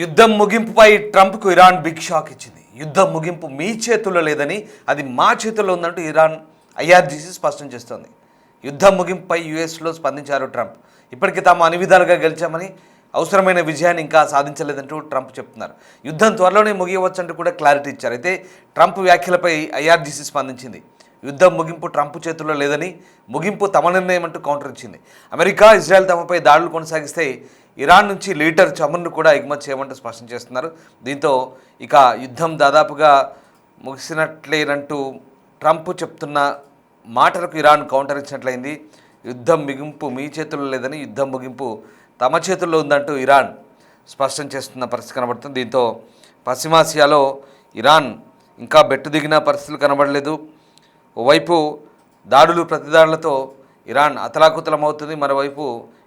యుద్ధం ముగింపుపై ట్రంప్కు Iran big shock ఇచ్చింది. యుద్ధం ముగింపు మీ చేతుల్లో లేదని, అది మా చేతుల్లో ఉందంటూ ఇరాన్ ఐఆర్జీసీ స్పష్టం చేస్తోంది. యుద్ధం ముగింపుపై యుఎస్లో స్పందించారు ట్రంప్. ఇప్పటికీ తాము అన్ని విధాలుగా గెలిచామని, అవసరమైన విజయాన్ని ఇంకా సాధించలేదంటూ ట్రంప్ చెప్తున్నారు. యుద్ధం త్వరలోనే ముగియవచ్చంటూ కూడా క్లారిటీ ఇచ్చారు. అయితే ట్రంప్ వ్యాఖ్యలపై ఐఆర్జీసీ స్పందించింది. యుద్ధం ముగింపు ట్రంప్ చేతుల్లో లేదని, ముగింపు తమ నిర్ణయం అంటూ కౌంటర్ ఇచ్చింది. అమెరికా, ఇజ్రాయెల్ తమపై దాడులు కొనసాగిస్తే ఇరాన్ నుంచి లీటర్ చమురును కూడా ఎగుమతి చేయమంటూ స్పష్టం చేస్తున్నారు. దీంతో ఇక యుద్ధం దాదాపుగా ముగిసినట్లేనంటూ ట్రంప్ చెప్తున్న మాటలకు ఇరాన్ కౌంటర్ ఇచ్చినట్లయింది. యుద్ధం ముగింపు మీ చేతుల్లో లేదని, యుద్ధం ముగింపు తమ చేతుల్లో ఉందంటూ ఇరాన్ స్పష్టం చేస్తున్న పరిస్థితి కనబడుతుంది. దీంతో పశ్చిమాసియాలో ఇరాన్ ఇంకా బెట్టు దిగిన పరిస్థితులు కనబడలేదు. ఓవైపు దాడులు ప్రతిదాడులతో ఇరాన్ అతలాకుతలమవుతుంది. మరోవైపు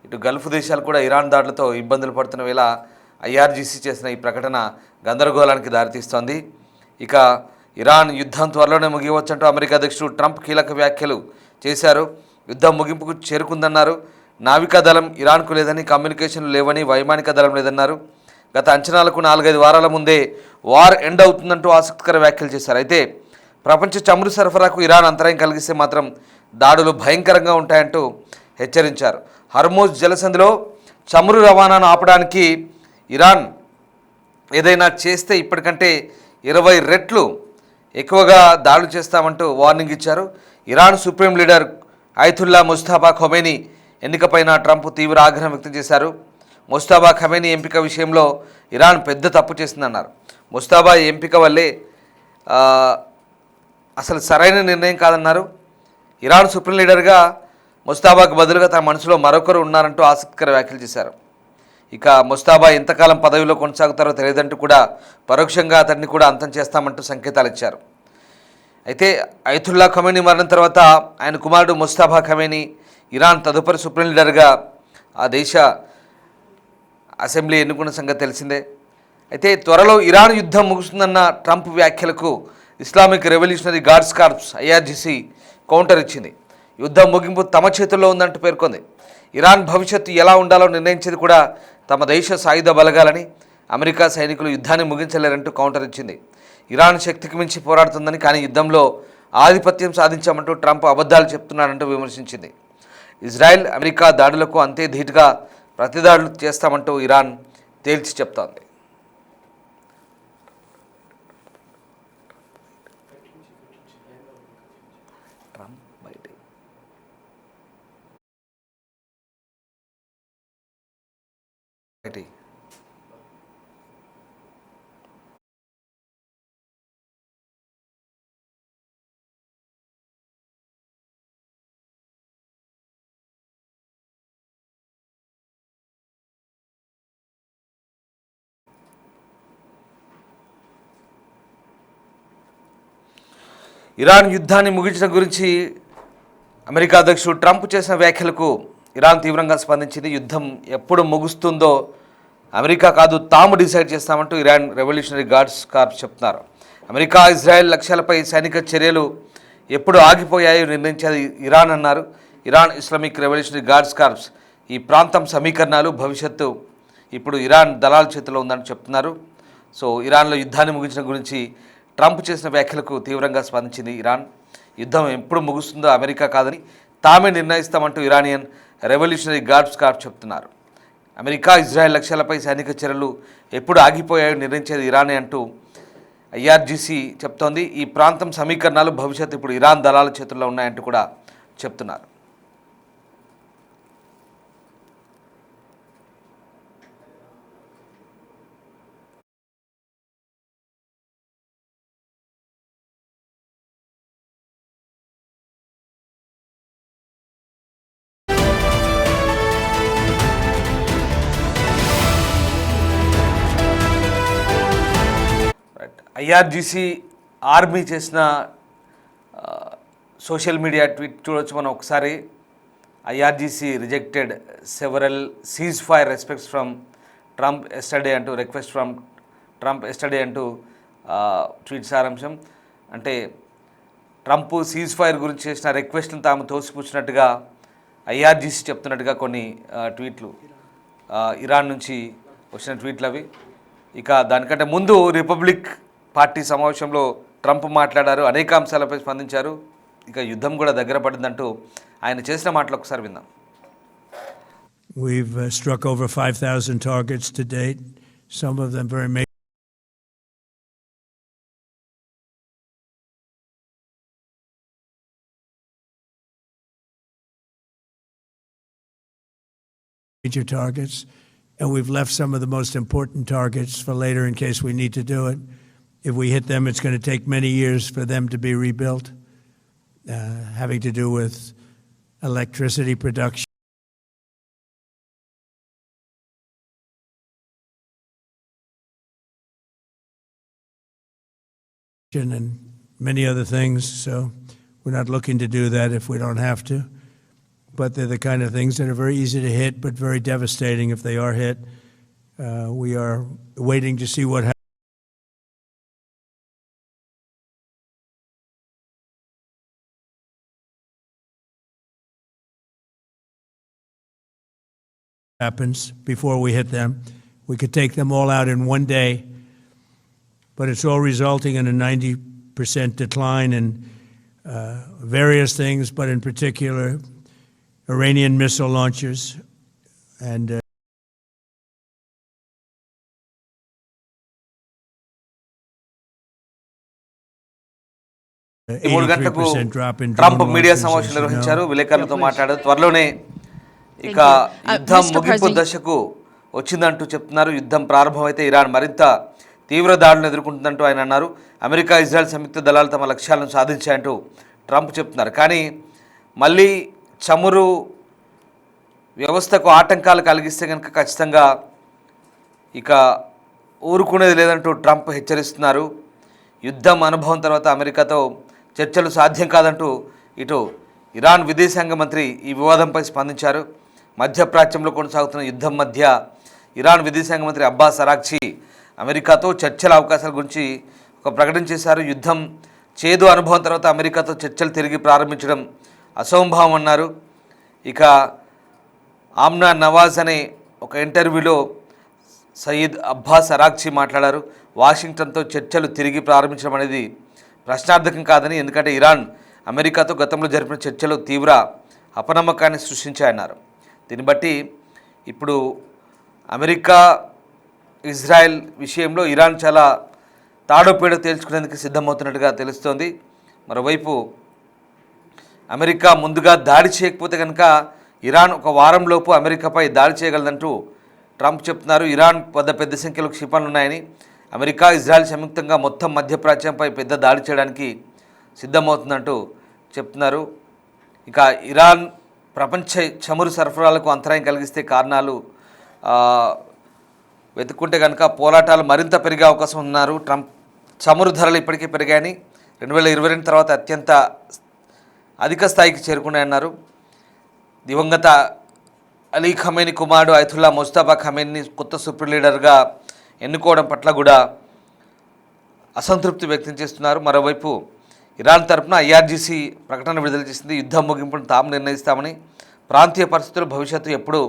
ఇటు గల్ఫ్ దేశాలు కూడా ఇరాన్ దాడులతో ఇబ్బందులు పడుతున్న వేళ ఐఆర్జీసీ చేసిన ఈ ప్రకటన గందరగోళానికి దారితీస్తోంది. ఇక ఇరాన్ యుద్ధం త్వరలోనే ముగియవచ్చంటూ అమెరికా అధ్యక్షుడు ట్రంప్ కీలక వ్యాఖ్యలు చేశారు. యుద్ధం ముగింపుకు చేరుకుందన్నారు. నావికా దళం ఇరాన్కు లేదని, కమ్యూనికేషన్లు లేవని, వైమానిక దళం లేదన్నారు. గత అంచనాలకు 4-5 వారాల ముందే వార్ ఎండ్ అవుతుందంటూ ఆసక్తికర వ్యాఖ్యలు చేశారు. అయితే ప్రపంచ చమురు సరఫరాకు ఇరాన్ అంతరాయం కలిగిస్తే మాత్రం దాడులు భయంకరంగా ఉంటాయంటూ హెచ్చరించారు. హర్మోజ్ జలసంధిలో చమురు రవాణాను ఆపడానికి ఇరాన్ ఏదైనా చేస్తే ఇప్పటికంటే 20 రెట్లు ఎక్కువగా దాడులు చేస్తామంటూ వార్నింగ్ ఇచ్చారు. Iran supreme leader Ayatollah Mustafa Khomeini ఎన్నికపైన ట్రంప్ తీవ్ర ఆగ్రహం వ్యక్తం చేశారు. ముస్తాఫా ఖొమేనీ ఎంపిక విషయంలో ఇరాన్ పెద్ద తప్పు చేసిందన్నారు. ముస్తాఫా ఎంపిక వల్లే అసలు సరైన నిర్ణయం కాదన్నారు. ఇరాన్ సుప్రీం లీడర్గా ముస్తాఫాకు బదులుగా తన మనసులో మరొకరు ఉన్నారంటూ ఆసక్తికర వ్యాఖ్యలు చేశారు. ఇక ముస్తాఫా ఎంతకాలం పదవిలో కొనసాగుతారో తెలియదంటూ కూడా పరోక్షంగా అతన్ని కూడా అంతం చేస్తామంటూ సంకేతాలు ఇచ్చారు. అయితే అయతుల్లా ఖొమేనీ మరణం తర్వాత ఆయన కుమారుడు ముస్తాఫా ఖొమేనీ ఇరాన్ తదుపరి సుప్రీం లీడర్గా ఆ దేశ అసెంబ్లీ ఎన్నుకున్న సంగతి తెలిసిందే. అయితే త్వరలో ఇరాన్ యుద్ధం ముగుస్తుందన్న ట్రంప్ వ్యాఖ్యలకు Islamic revolutionary guards corps IRGC counter ఇచ్చింది. యుద్ధం ముగింపు తమ చేతుల్లో ఉందంటూ పేర్కొంది. ఇరాన్ భవిష్యత్తు ఎలా ఉండాలో నిర్ణయించేది కూడా తమ దేశ సాయుధ బలగాలని, అమెరికా సైనికులు యుద్ధాన్ని ముగించలేరంటూ కౌంటర్ ఇచ్చింది. ఇరాన్ శక్తికి మించి పోరాడుతుందని, కానీ యుద్ధంలో ఆధిపత్యం సాధించామంటూ ట్రంప్ అబద్ధాలు చెప్తున్నాడంటూ విమర్శించింది. ఇజ్రాయెల్, అమెరికా దాడులకు అంతే ధీటుగా ప్రతిదాడులు చేస్తామంటూ ఇరాన్ తేల్చి చెప్తోంది. ఇరాన్ యుద్ధాన్ని ముగించడం గురించి అమెరికా అధ్యక్షుడు ట్రంప్ చేసిన వ్యాఖ్యలకు ఇరాన్ తీవ్రంగా స్పందించింది. యుద్ధం ఎప్పుడు ముగుస్తుందో అమెరికా కాదు, తాము డిసైడ్ చేస్తామంటూ ఇరాన్ రెవల్యూషనరీ గార్డ్స్ కార్ప్స్ చెప్తున్నారు. అమెరికా, ఇజ్రాయెల్ లక్ష్యాలపై సైనిక చర్యలు ఎప్పుడు ఆగిపోయాయో నిర్ణయించేది ఇరాన్ అన్నారు. Iran Islamic revolutionary guards corps ఈ ప్రాంతం సమీకరణాలు భవిష్యత్తు ఇప్పుడు ఇరాన్ దళాల చేతిలో ఉందని చెప్తున్నారు. సో ఇరాన్లో యుద్ధాన్ని ముగించడం గురించి ట్రంప్ చేసిన వ్యాఖ్యలకు తీవ్రంగా స్పందించింది ఇరాన్. యుద్ధం ఎప్పుడు ముగుస్తుందో అమెరికా కాదని, తామే నిర్ణయిస్తామంటూ ఇరానియన్ రెవల్యూషనరీ గార్డ్స్ కార్ప్స్ చెప్తున్నారు. అమెరికా, ఇజ్రాయెల్ లక్ష్యాలపై సైనిక చర్యలు ఎప్పుడు ఆగిపోయాయో నిర్ణయించేది ఇరానే అంటూ ఐఆర్జీసీ చెప్తోంది. ఈ ప్రాంతం సమీకరణాలు భవిష్యత్తు ఇప్పుడు ఇరాన్ దళాల చేతుల్లో ఉన్నాయంటూ కూడా చెప్తున్నారు. ఐఆర్జీసీ ఆర్మీ చేసిన సోషల్ మీడియా ట్వీట్ చూడవచ్చు మనం ఒకసారి. IRGC rejected several cease fire respects from Trump yesterday అంటూ, రిక్వెస్ట్ ఫ్రమ్ ట్రంప్ ఎస్టర్డే అంటూ ట్వీట్ సారాంశం. అంటే ట్రంప్ సీజ్ ఫైర్ గురించి చేసిన రిక్వెస్ట్ను తాము తోసిపుచ్చినట్టుగా ఐఆర్జీసీ చెప్తున్నట్టుగా కొన్ని ట్వీట్లు, ఇరాన్ నుంచి వచ్చిన ట్వీట్లు అవి. ఇక దానికంటే ముందు రిపబ్లిక్ పార్టీ సమావేశంలో ట్రంప్ మాట్లాడారు, అనేక అంశాలపై స్పందించారు. ఇక యుద్ధం కూడా దగ్గర పడిందంటూ ఆయన చేసిన మాటలు ఒకసారి విందాం. We've struck over 5,000 targets to date, some of them very major targets, and we've left some of the most important targets for later in case we need to do it. If we hit them, it's going to take many years for them to be rebuilt, having to do with electricity production and many other things. So we're not looking to do that if we don't have to. But they're the kind of things that are very easy to hit, but very devastating if they are hit. We are waiting to see what happens before we hit them. We could take them all out in one day, but it's all resulting in a 90% decline in various things, but in particular, Iranian missile launchers and ఈ 3 గంటలకు Trump media సమావేశం నిర్వహించారు, విలేకరులతో మాట్లాడారు. త్వరలోనే ఇక యుద్ధం ముగింపు దశకు వచ్చిందంటూ చెప్తున్నారు. యుద్ధం ప్రారంభమైతే ఇరాన్ మరింత తీవ్ర దాడులను ఎదుర్కొంటుందంటూ ఆయన అన్నారు. అమెరికా, ఇజ్రాయెల్ సంయుక్త దళాలు తమ లక్ష్యాలను సాధించాయంటూ ట్రంప్ చెప్తున్నారు. కానీ మళ్ళీ చమురు వ్యవస్థకు ఆటంకాలు కలిగిస్తే కనుక ఖచ్చితంగా ఇక ఊరుకునేది లేదంటూ ట్రంప్ హెచ్చరిస్తున్నారు. యుద్ధం అనుభవం తర్వాత అమెరికాతో చర్చలు సాధ్యం కాదంటూ ఇటు ఇరాన్ విదేశాంగ మంత్రి ఈ వివాదంపై స్పందించారు. మధ్యప్రాచ్యంలో కొనసాగుతున్న యుద్ధం మధ్య ఇరాన్ విదేశాంగ మంత్రి అబ్బాస్ అరాగ్చి అమెరికాతో చర్చల అవకాశాల గురించి ఒక ప్రకటన చేశారు. యుద్ధం చేదు అనుభవం తర్వాత అమెరికాతో చర్చలు తిరిగి ప్రారంభించడం అసంభవం అన్నారు. ఇక ఆమ్నా నవాజ్ అనే ఒక ఇంటర్వ్యూలో సయీద్ అబ్బాస్ అరాగ్చి మాట్లాడారు. వాషింగ్టన్తో చర్చలు తిరిగి ప్రారంభించడం అనేది ప్రశ్నార్థకం కాదని, ఎందుకంటే ఇరాన్ అమెరికాతో గతంలో జరిపిన చర్చలు తీవ్ర అపనమ్మకాన్ని సృష్టించాయన్నారు. దీన్ని బట్టి ఇప్పుడు అమెరికా, ఇజ్రాయెల్ విషయంలో ఇరాన్ చాలా తాడోపేడ తేల్చుకునేందుకు సిద్ధమవుతున్నట్టుగా తెలుస్తోంది. మరోవైపు అమెరికా ముందుగా దాడి చేయకపోతే కనుక ఇరాన్ ఒక వారంలోపు అమెరికాపై దాడి చేయగలదంటూ ట్రంప్ చెప్తున్నారు. ఇరాన్ వద్ద పెద్ద సంఖ్యలో క్షిపణులు ఉన్నాయని, అమెరికా, ఇజ్రాయెల్ సంయుక్తంగా మొత్తం మధ్యప్రాచ్యంపై పెద్ద దాడి చేయడానికి సిద్ధమవుతుందంటూ చెప్తున్నారు. ఇక ఇరాన్ ప్రపంచ చమురు సరఫరాలకు అంతరాయం కలిగిస్తే కారణాలు వెతుక్కుంటే కనుక పోరాటాలు మరింత పెరిగే అవకాశం ఉన్నారు. ట్రంప్ చమురు ధరలు ఇప్పటికే పెరిగాయని, 2022 తర్వాత అత్యంత అధిక స్థాయికి చేరుకున్నాయన్నారు. దివంగత అలీ ఖమేనీ కుమారుడు అయతుల్లా ముస్తఫా ఖమేనీని కొత్త సుప్రీం లీడర్గా ఎన్నుకోవడం పట్ల కూడా అసంతృప్తి వ్యక్తం చేస్తున్నారు. మరోవైపు ఇరాన్ తరపున ఐఆర్జీసీ ప్రకటన విడుదల చేసింది. యుద్ధం ముగింపును తాము నిర్ణయిస్తామని, ప్రాంతీయ పరిస్థితులు భవిష్యత్తు ఎప్పుడూ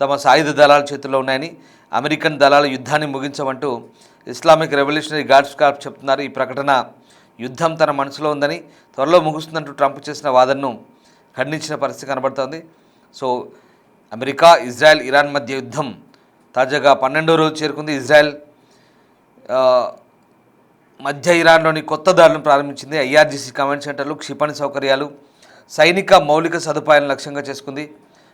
తమ సాయుధ దళాల చేతుల్లో ఉన్నాయని, అమెరికన్ దళాలు యుద్ధాన్ని ముగించమంటూ ఇస్లామిక్ రెవల్యూషనరీ గార్డ్స్ కార్ప్ చెప్తున్నారు. ఈ ప్రకటన యుద్ధం తన మనసులో ఉందని, త్వరలో ముగుస్తుందంటూ ట్రంప్ చేసిన వాదనను ఖండించిన పరిస్థితి కనబడుతోంది. సో అమెరికా, ఇజ్రాయెల్, ఇరాన్ మధ్య యుద్ధం తాజాగా 12వ రోజు చేరుకుంది. ఇజ్రాయెల్ మధ్య ఇరాన్లోని కొత్త దాడులను ప్రారంభించింది. ఐఆర్జీసీ కమాండ్ సెంటర్లు, క్షిపణి సౌకర్యాలు, సైనిక మౌలిక సదుపాయాలను లక్ష్యంగా చేసుకుంది.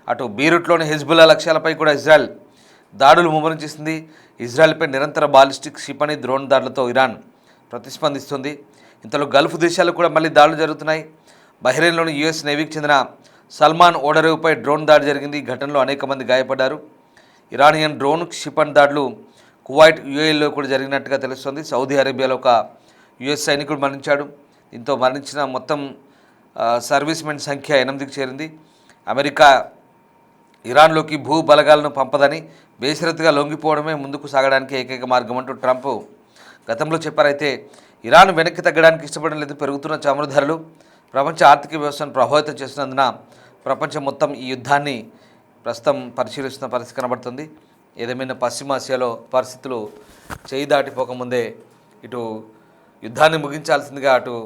అటు బీరూట్లోని హెజ్బుల్లా లక్ష్యాలపై కూడా ఇజ్రాయెల్ దాడులు ముమ్మరం చేసింది. ఇజ్రాయెల్పై నిరంతర బాలిస్టిక్ క్షిపణి డ్రోన్ దాడులతో ఇరాన్ ప్రతిస్పందిస్తుంది. ఇంతలో గల్ఫ్ దేశాలు కూడా మళ్ళీ దాడులు జరుగుతున్నాయి. బహ్రెయిన్లోని యుఎస్ నేవీకి చెందిన సల్మాన్ ఓడరేవుపై డ్రోన్ దాడి జరిగింది. ఈ ఘటనలో అనేక మంది గాయపడ్డారు. ఇరానియన్ డ్రోన్ క్షిపణి దాడులు కువైట్, యుఏఈలో కూడా జరిగినట్టుగా తెలుస్తోంది. సౌదీ అరేబియాలో ఒక యుఎస్ సైనికుడు మరణించాడు. దీంతో మరణించిన మొత్తం సర్వీస్ మెన్ సంఖ్య 8కి చేరింది. అమెరికా ఇరాన్లోకి భూ బలగాలను పంపదని, బేషరతుగా లొంగిపోవడమే ముందుకు సాగడానికి ఏకైక మార్గం అంటూ ట్రంప్ గతంలో చెప్పారైతే ఇరాన్ వెనక్కి తగ్గడానికి ఇష్టపడడం లేదు. పెరుగుతున్న చమురు ధరలు ప్రపంచ ఆర్థిక వ్యవస్థను ప్రభావితం చేస్తున్నందున ప్రపంచం మొత్తం ఈ యుద్ధాన్ని ప్రస్తుతం పరిశీలిస్తున్న పరిస్థితి కనబడుతుంది. ఏదేమైనా పశ్చిమాసియాలో పరిస్థితులు చేయి దాటిపోకముందే ఇటు యుద్ధాన్ని ముగించాల్సిందిగా అటు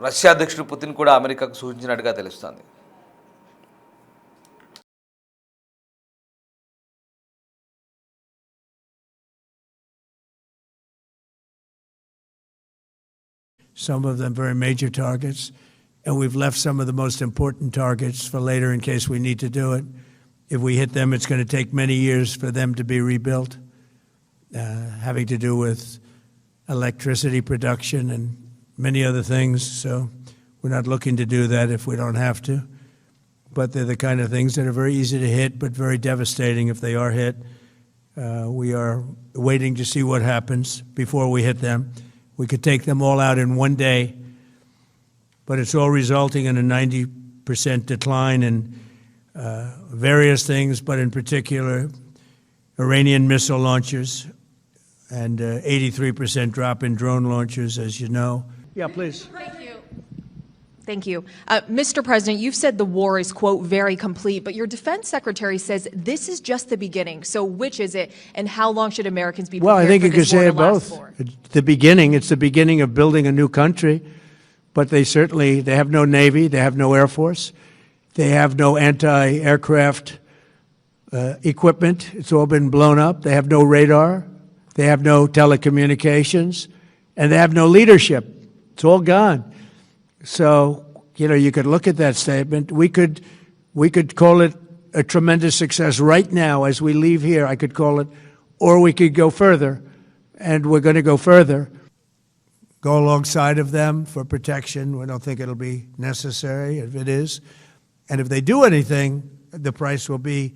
రష్యా అధ్యక్షుడు పుతిన్ కూడా అమెరికాకు సూచించినట్టుగా తెలుస్తోంది. Some of them very major targets, and we've left some of the most important targets for later in case we need to do it. If we hit them, it's going to take many years for them to be rebuilt, having to do with electricity production and many other things. So we're not looking to do that if we don't have to. But they're the kind of things that are very easy to hit, but very devastating if they are hit. We are waiting to see what happens before we hit them. We could take them all out in one day, but it's all resulting in a 90% decline in various things, but in particular, Iranian missile launchers and 83% drop in drone launchers, as you know. Yeah, please. Thank you. Thank you. Mr. President, you've said the war is, quote, very complete, but your defense secretary says this is just the beginning. So which is it, and how long should Americans be prepared Well, I think for you could this war say to it last both. for? It's the beginning. It's the beginning of building a new country, but they have no Navy, they have no Air Force, they have no anti-aircraft equipment. It's all been blown up. They have no radar, they have no telecommunications, and they have no leadership. It's all gone. So, you could look at that statement. We could call it a tremendous success right now as we leave here. I could call it, or we could go further, and we're going to go further. Go alongside of them for protection. We don't think it'll be necessary if it is. And if they do anything, the price will be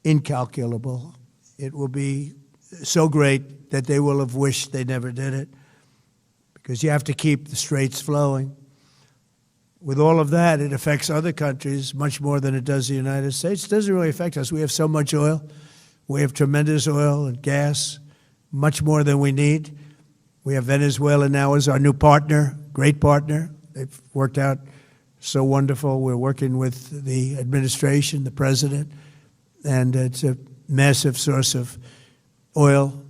incalculable. It will be so great that they will have wished they never did it, because you have to keep the straits flowing. With all of that, it affects other countries much more than it does the United States. It doesn't really affect us. We have so much oil. We have tremendous oil and gas, much more than we need. We have Venezuela now as our new partner, great partner. They've worked out so wonderful. We're working with the administration, the president, and it's a massive source of oil